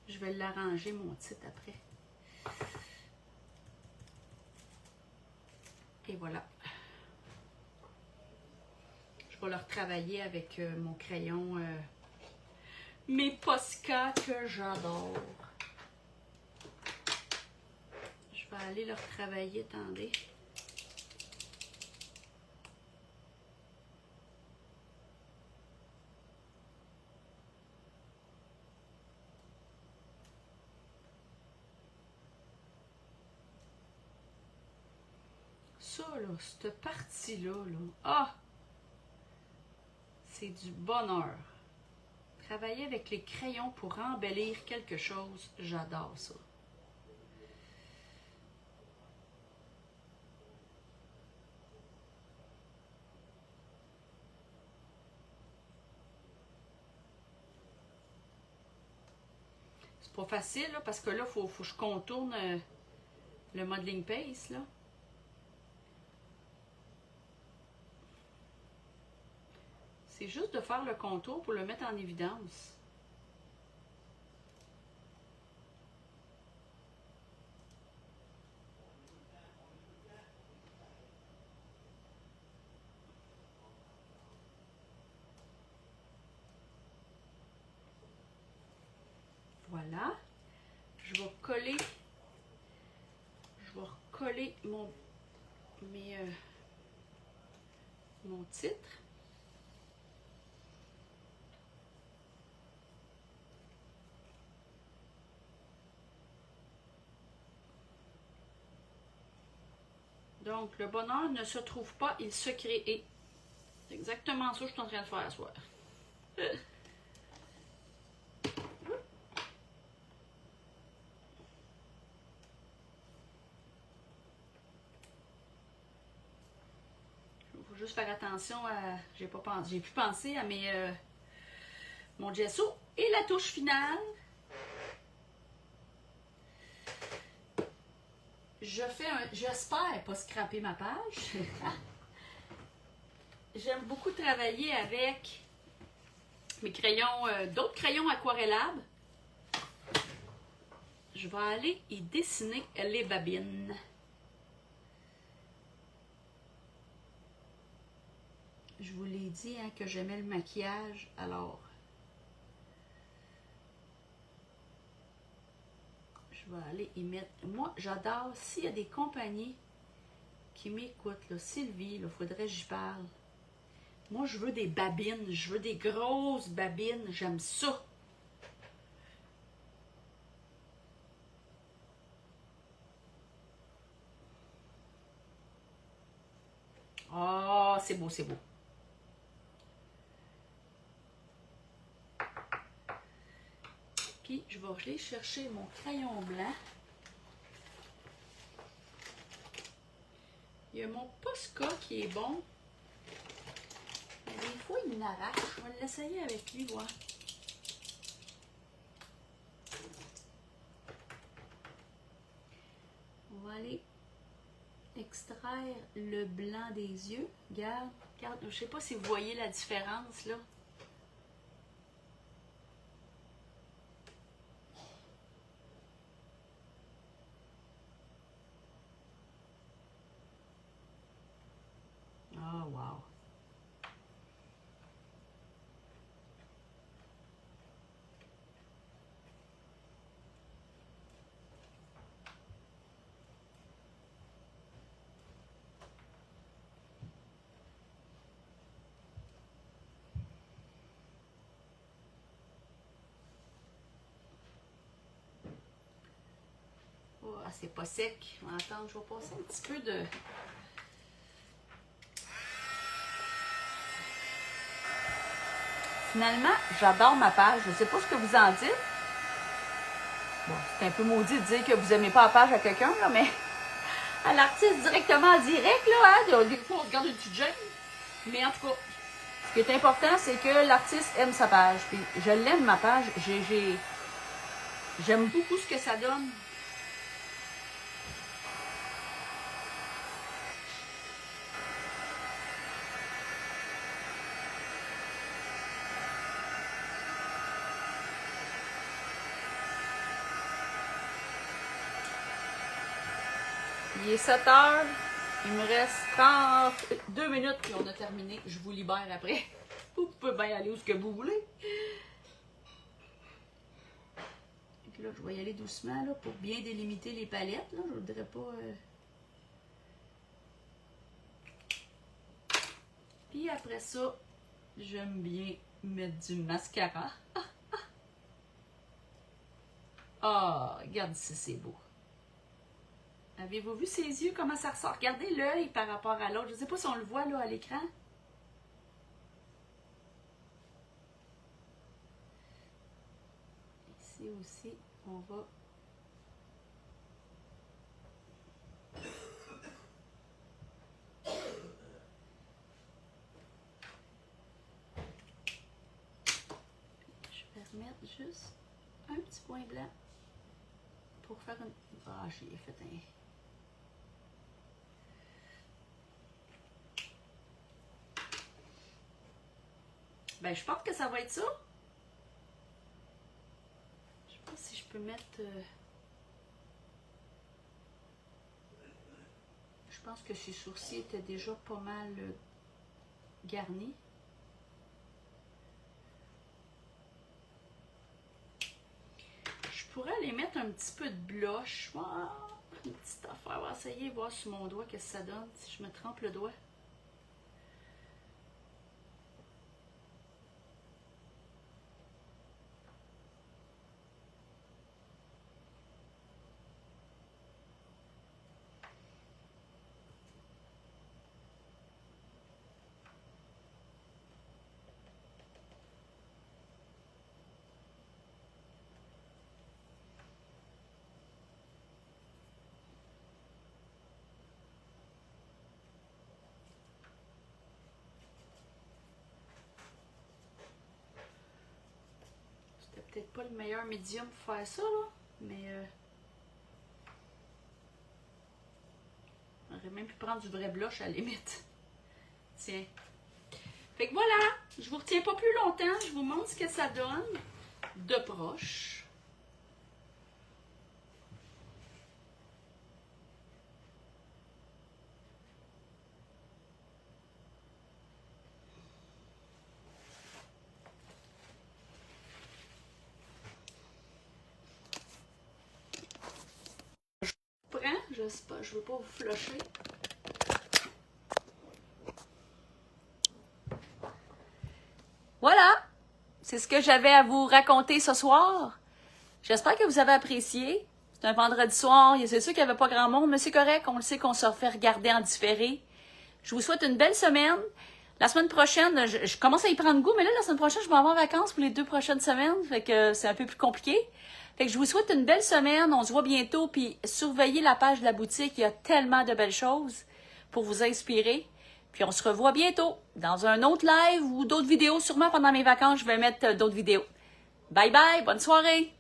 Je vais l'arranger, mon titre, après. Et voilà. Je vais le retravailler avec mon crayon. Mes Posca que j'adore. Je vais aller le retravailler, attendez. Ça, là, cette partie-là, là, ah! C'est du bonheur. Travailler avec les crayons pour embellir quelque chose, j'adore ça. C'est pas facile, là, parce que là, faut que je contourne le modeling paste, là. C'est juste de faire le contour pour le mettre en évidence. Voilà. Je vais recoller mon titre. Donc, le bonheur ne se trouve pas, il se crée. C'est exactement ça que je suis en train de faire à soir. Il faut juste faire attention à... J'ai pu penser à mon gesso. Et la touche finale. J'espère pas scraper ma page. J'aime beaucoup travailler avec mes crayons, d'autres crayons aquarellables. Je vais aller y dessiner les babines. Je vous l'ai dit hein, que j'aimais le maquillage, alors je vais aller y mettre. Moi, j'adore, s'il y a des compagnies qui m'écoutent, là, Sylvie, il faudrait que j'y parle. Moi, je veux des babines, je veux des grosses babines, j'aime ça. Oh, c'est beau, c'est beau. Puis, je vais aller chercher mon crayon blanc. Il y a mon Posca qui est bon. Mais des fois, il m'arrache. Je vais l'essayer avec lui, voir. On va aller extraire le blanc des yeux. Regarde, regarde. Je ne sais pas si vous voyez la différence, là. Ah, wow. Oh, c'est pas sec. On va attendre, je vais passer un petit peu de... Finalement, j'adore ma page. Je ne sais pas ce que vous en dites. Bon, c'est un peu maudit de dire que vous n'aimez pas la page à quelqu'un, là, mais à l'artiste directement en direct, là, hein, des fois, on regarde une petite gêne. Mais en tout cas, ce qui est important, c'est que l'artiste aime sa page. Puis je l'aime, ma page. J'aime beaucoup ce que ça donne. Il est 7 heures. Il me reste 32 minutes puis on a terminé. Je vous libère après. Vous pouvez bien aller où ce que vous voulez. Et puis là, je vais y aller doucement là, pour bien délimiter les palettes. Là. Je ne voudrais pas... Puis après ça, j'aime bien mettre du mascara. Ah, regarde si c'est beau. Avez-vous vu ses yeux, comment ça ressort? Regardez l'œil par rapport à l'autre. Je ne sais pas si on le voit là à l'écran. Ici aussi, on va... Je vais remettre juste un petit point blanc pour faire une... Ah, j'ai fait un... Ben, je pense que ça va être ça. Je sais pas si je peux mettre... Je pense que ses sourcils étaient déjà pas mal garnis. Je pourrais aller mettre un petit peu de blush. Ah, une petite affaire. On va essayer de voir sur mon doigt qu'est-ce que ça donne si je me trempe le doigt. Peut-être pas le meilleur médium pour faire ça, là, mais j'aurais même pu prendre du vrai blush à la limite. Tiens. Fait que voilà, je vous retiens pas plus longtemps, je vous montre ce que ça donne de proche. Je sais pas, je veux pas vous flusher. Voilà, c'est ce que j'avais à vous raconter ce soir. J'espère que vous avez apprécié. C'est un vendredi soir, c'est sûr qu'il n'y avait pas grand monde, mais c'est correct, on le sait qu'on se refait regarder en différé. Je vous souhaite une belle semaine. La semaine prochaine, je commence à y prendre goût, mais là, la semaine prochaine, je vais avoir en vacances pour les 2 prochaines semaines, fait que c'est un peu plus compliqué. Fait que je vous souhaite une belle semaine, on se voit bientôt, puis surveillez la page de la boutique, il y a tellement de belles choses pour vous inspirer. Puis on se revoit bientôt dans un autre live ou d'autres vidéos, sûrement pendant mes vacances, je vais mettre d'autres vidéos. Bye bye, bonne soirée!